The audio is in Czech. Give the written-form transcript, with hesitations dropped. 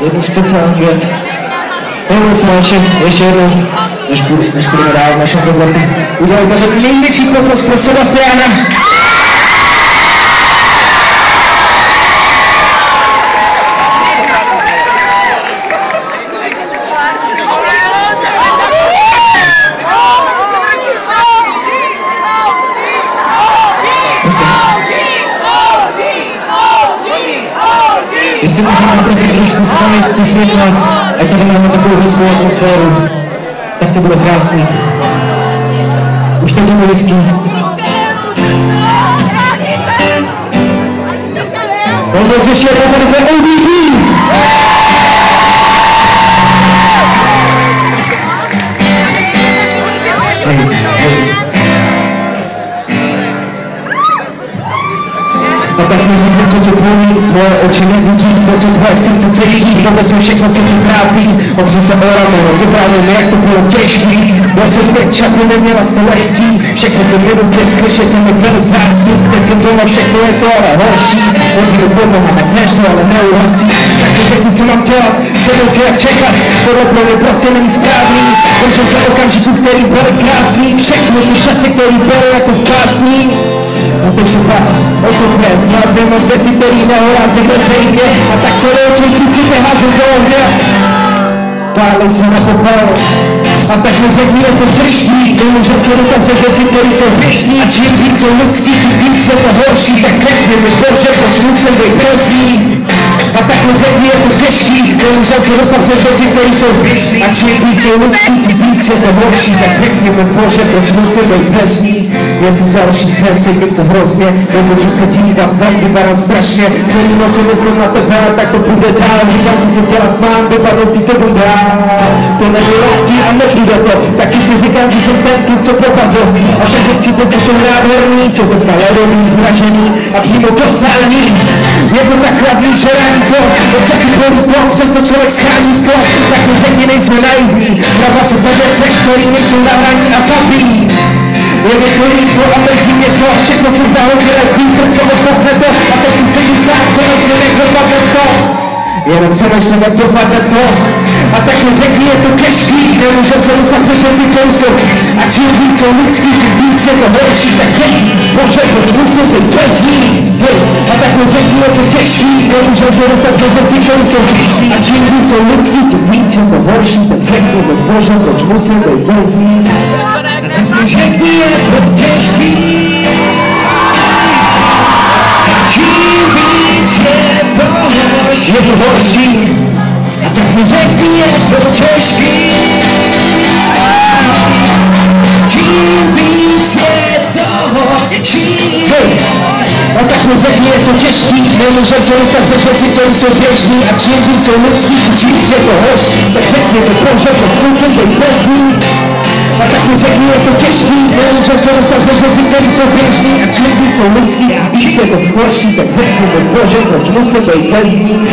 jednu speciální věc. Ještě jednou, než budeme dál v našem koncertu. Udělali tady největší potlesk pro Sebastiana. Jestli můžeme prostě trošku spavit ty světla, ať tady máme takovou hezkou atmosféru, tak to bude krásný. Už teď je to hezký. Moc ještě jednou tady ten ODD! A tak mi řekni, co tě bolí, moje oči nevidí, to, co tvoje srdce cítí, vůbec mi všechno, co tě trápí, opři se o rameno, vyprávěj mi, jak to bylo těžký, byl jsem pryč a ty neměla to lehký, všechno to mělo tě slyšet, to mi bylo vzácný, teď jsem doma, všechno je to ale horší, hoříme pod nohama, dneš to, ale neuhasí, tak mi řekni, co mám dělat, sednout si jak čekat, tohle pro mě prostě není správný, došel jsem okamžiku, který byl krásný, všechno ty časy, který byly jako spásný. A teď se pak otopne, hlavně věci, který nehorází bez hejně, a tak se loučím, svícíte házím do ohně. Pálej se na popel, a tak mi řekni, je to těžký, nemůžem se dostat přes věci, které jsou běžný, a čím víc jsou lidský, tím víc je to horší, tak řekni mi, bože, proč musím být hrozný. A tak mi řekni, je to těžký, nemůžem se dostat přes věci, které jsou běžný, a čím víc jsou lidský, tím víc je to horší, tak řekni mi, bože, proč musím být hrozný. Je tu další den, cítím se hrozně, nemůžu se dívám, tam vypadám strašně, celý noci myslím na tebe, tak to bude dál, říkám si, co dělat mám, vypadnou ty tebou dál. To není lehký a nepůjde to, taky si říkám, že jsem ten kluk, co pokazil, a všechny cíty, co jsou nádherný, jsou teďka ledový, zmražený a přímo dosální. Je to tak chladný, že raní to, občas si bolí to, přesto člověk schání to, tak to řekni, nejsme naivní, hrabat se po věcech, který nejsou na hraní a zabíjí. Je mi to líto a mrzí mě to, všechno jsem zahodil jak vítr, co odkoukne to, a teď tu sedím sám, co nechci dopadne to. Jenom přemýšlím, jak dopadne to, a tak mi řekni, je to těžký, nemůžem se dostat přes věci, které jsou, a čím víc jsou lidský, tím víc je to horší, tak řekni, bože, proč musím být bez ní, hej, a tak mi řekni, je to těžký, nemůžem se dostat přes věci, které jsou, a čím víc jsou lidský, tím víc je to horší, tak řekni mi, bože, proč musím být bez ní. Řekni, je to těžký, čím víc je to horší, a tak mi řekni, je to těžký, čím víc je to horší. A tak mi řekni, je to těžký, nemůžem se dostat přes věci, které jsou běžný, a čím víc jsou lidský, čím víc je to horší, tak řekni to, bože, proč musím být bez ní. A tak mi řekni, je to těžký, nemůžem se dostat přes věci, které jsou běžný, a čím víc jsou lidský, a víc je to horší, tak řekni mi, bože, proč musím být bez ní.